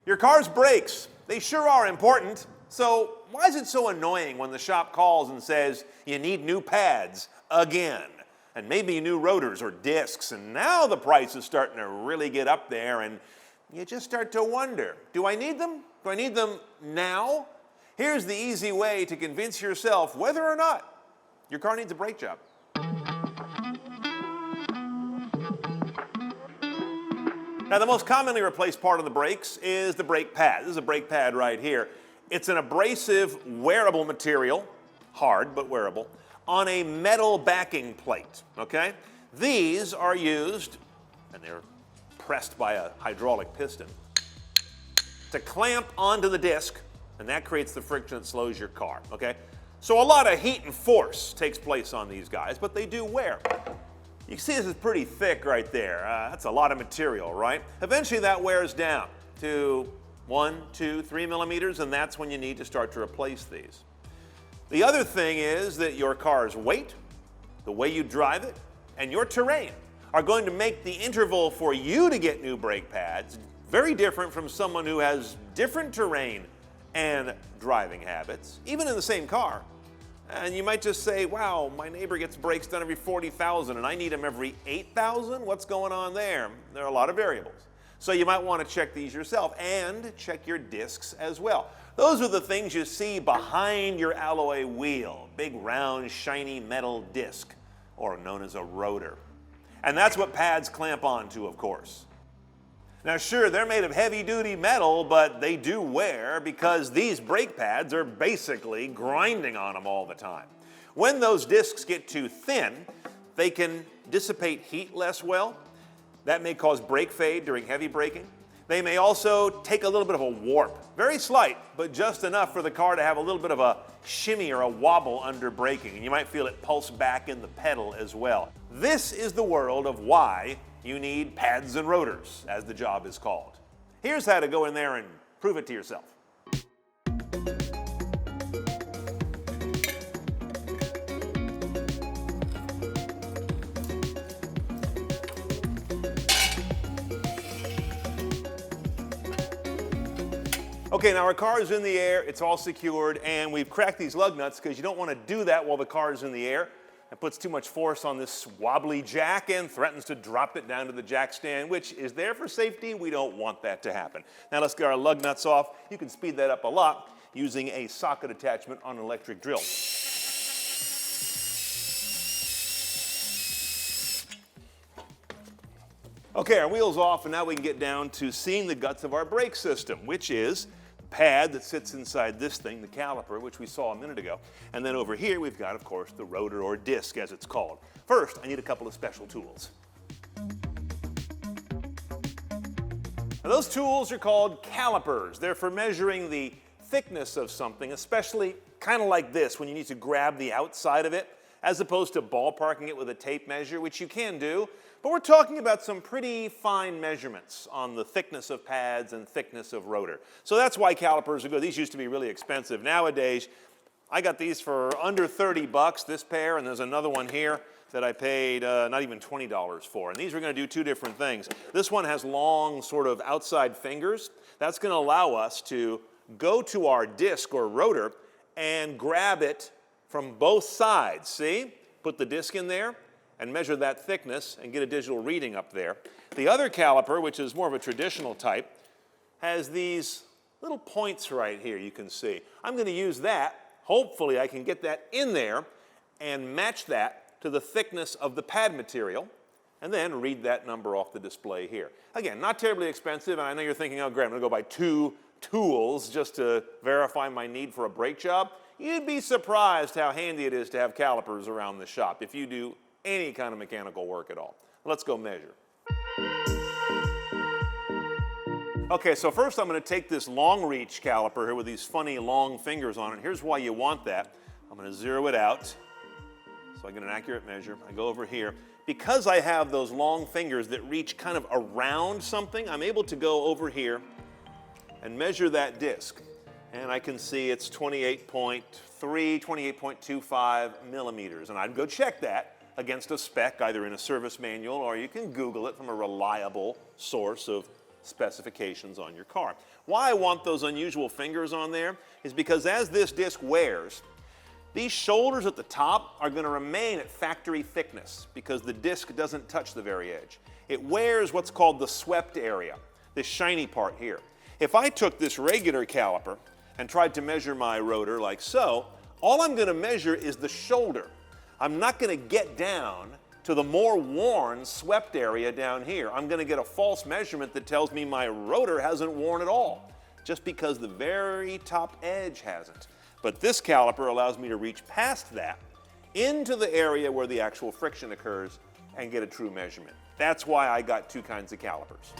Your car's brakes, they sure are important. So why is it so annoying when the shop calls and says you need new pads again? And maybe new rotors or discs, and now the price is starting to really get up there and you just start to wonder, do I need them? Do I need them now? Here's the easy way to convince yourself whether or not your car needs a brake job. Now, the most commonly replaced part of the brakes is the brake pad. This is a brake pad right here. It's an abrasive, wearable material, hard but wearable, on a metal backing plate, okay? These are used, and they're pressed by a hydraulic piston, to clamp onto the disc, and that creates the friction that slows your car, okay? So a lot of heat and force takes place on these guys, but they do wear. You can see this is pretty thick right there. That's a lot of material, right? Eventually that wears down to 1, 2, 3 millimeters, and that's when you need to start to replace these. The other thing is that your car's weight, the way you drive it, and your terrain are going to make the interval for you to get new brake pads very different from someone who has different terrain and driving habits, even in the same car. And you might just say, wow, my neighbor gets brakes done every 40,000 and I need them every 8,000? What's going on there? There are a lot of variables. So you might want to check these yourself and check your discs as well. Those are the things you see behind your alloy wheel, big round shiny metal disc, or known as a rotor. And that's what pads clamp onto, of course. Now sure, they're made of heavy-duty metal, but they do wear because these brake pads are basically grinding on them all the time. When those discs get too thin, they can dissipate heat less well. That may cause brake fade during heavy braking. They may also take a little bit of a warp, very slight, but just enough for the car to have a little bit of a shimmy or a wobble under braking, and you might feel it pulse back in the pedal as well. This is the world of why you need pads and rotors, as the job is called. Here's how to go in there and prove it to yourself. Okay, now our car is in the air, it's all secured, and we've cracked these lug nuts because you don't want to do that while the car is in the air. It puts too much force on this wobbly jack and threatens to drop it down to the jack stand, which is there for safety. We don't want that to happen. Now let's get our lug nuts off. You can speed that up a lot using a socket attachment on an electric drill. Okay, our wheel's off, and now we can get down to seeing the guts of our brake system, which is pad that sits inside this thing, the caliper, which we saw a minute ago. And then over here, we've got, of course, the rotor or disc, as it's called. First, I need a couple of special tools. Now, those tools are called calipers. They're for measuring the thickness of something, especially kind of like this, when you need to grab the outside of it, as opposed to ballparking it with a tape measure, which you can do. But we're talking about some pretty fine measurements on the thickness of pads and thickness of rotor. So that's why calipers are good. These used to be really expensive. Nowadays, I got these for under 30 bucks, this pair, and there's another one here that I paid not even $20 for. And these are going to do two different things. This one has long sort of outside fingers. That's going to allow us to go to our disc or rotor and grab it from both sides. See? Put the disc in there and measure that thickness and get a digital reading up there. The other caliper, which is more of a traditional type, has these little points right here you can see. I'm going to use that. Hopefully I can get that in there and match that to the thickness of the pad material and then read that number off the display here. Again, not terribly expensive, and I know you're thinking, oh great, I'm going to go buy 2 tools just to verify my need for a brake job. You'd be surprised how handy it is to have calipers around the shop if you do any kind of mechanical work at all. Let's go measure. Okay, so first I'm going to take this long reach caliper here with these funny long fingers on it. Here's why you want that. I'm going to zero it out so I get an accurate measure. I go over here. Because I have those long fingers that reach kind of around something, I'm able to go over here and measure that disc. And I can see it's 28.3, 28.25 millimeters. And I'd go check that against a spec, either in a service manual or you can Google it from a reliable source of specifications on your car. Why I want those unusual fingers on there is because as this disc wears, these shoulders at the top are going to remain at factory thickness because the disc doesn't touch the very edge. It wears what's called the swept area, this shiny part here. If I took this regular caliper and tried to measure my rotor like so, all I'm going to measure is the shoulder. I'm not going to get down to the more worn swept area down here. I'm going to get a false measurement that tells me my rotor hasn't worn at all, just because the very top edge hasn't. But this caliper allows me to reach past that into the area where the actual friction occurs and get a true measurement. That's why I got two kinds of calipers.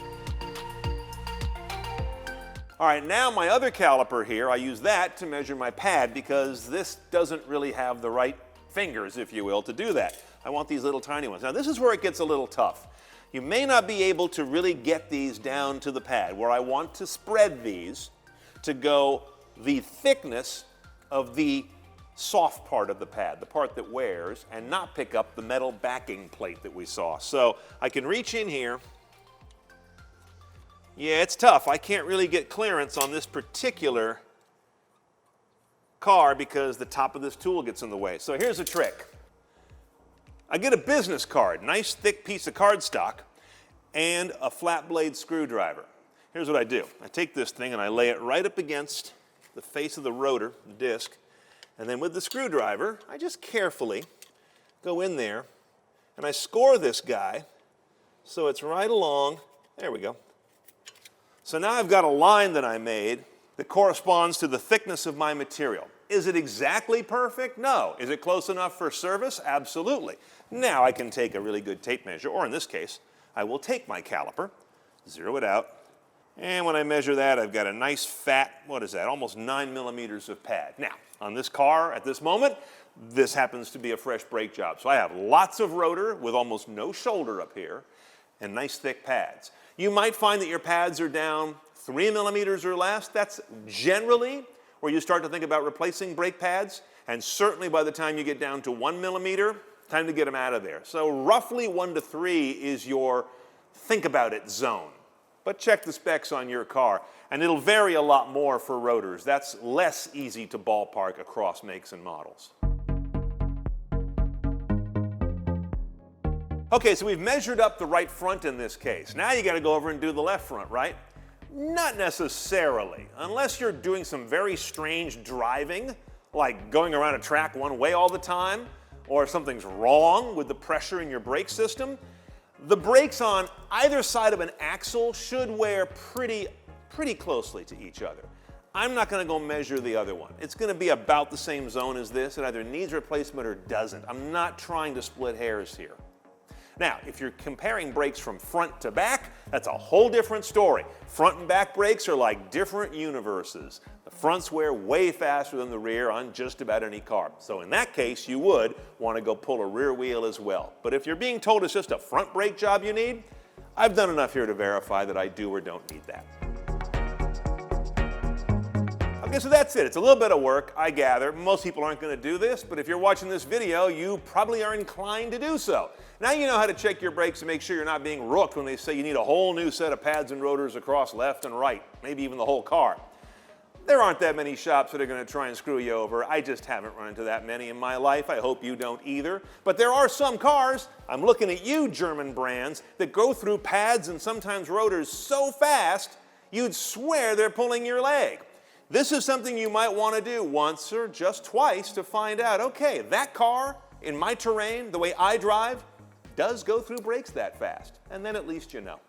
All right, now my other caliper here, I use that to measure my pad because this doesn't really have the right fingers, if you will, to do that. I want these little tiny ones. Now this is where it gets a little tough. You may not be able to really get these down to the pad where I want to spread these to go the thickness of the soft part of the pad, the part that wears, and not pick up the metal backing plate that we saw. So I can reach in here. Yeah, it's tough. I can't really get clearance on this particular car because the top of this tool gets in the way. So here's a trick. I get a business card, nice thick piece of cardstock, and a flat blade screwdriver. Here's what I do. I take this thing and I lay it right up against the face of the rotor, the disc, and then with the screwdriver, I just carefully go in there and I score this guy so it's right along. There we go. So now I've got a line that I made that corresponds to the thickness of my material. Is it exactly perfect? No. Is it close enough for service? Absolutely. Now I can take a really good tape measure, or in this case, I will take my caliper, zero it out, and when I measure that, I've got a nice fat, what is that, almost 9 millimeters of pad. Now, on this car at this moment, this happens to be a fresh brake job. So I have lots of rotor with almost no shoulder up here and nice thick pads. You might find that your pads are down 3 millimeters or less. That's generally where you start to think about replacing brake pads, and certainly by the time you get down to 1 millimeter, time to get them out of there. So roughly 1 to 3 is your think about it zone. But check the specs on your car, and it'll vary a lot more for rotors. That's less easy to ballpark across makes and models. Okay, so we've measured up the right front in this case. Now you got to go over and do the left front, right? Not necessarily, unless you're doing some very strange driving, like going around a track one way all the time, or something's wrong with the pressure in your brake system. The brakes on either side of an axle should wear pretty closely to each other. I'm not going to go measure the other one. It's going to be about the same zone as this. It either needs replacement or doesn't. I'm not trying to split hairs here. Now, if you're comparing brakes from front to back, that's a whole different story. Front and back brakes are like different universes. The fronts wear way faster than the rear on just about any car. So in that case, you would want to go pull a rear wheel as well. But if you're being told it's just a front brake job you need, I've done enough here to verify that I do or don't need that. Okay, so that's it. It's a little bit of work, I gather. Most people aren't going to do this, but if you're watching this video, you probably are inclined to do so. Now you know how to check your brakes and make sure you're not being rooked when they say you need a whole new set of pads and rotors across left and right, maybe even the whole car. There aren't that many shops that are going to try and screw you over. I just haven't run into that many in my life. I hope you don't either. But there are some cars, I'm looking at you German brands, that go through pads and sometimes rotors so fast you'd swear they're pulling your leg. This is something you might want to do once or just twice to find out, okay, that car in my terrain, the way I drive, does go through brakes that fast. And then at least you know.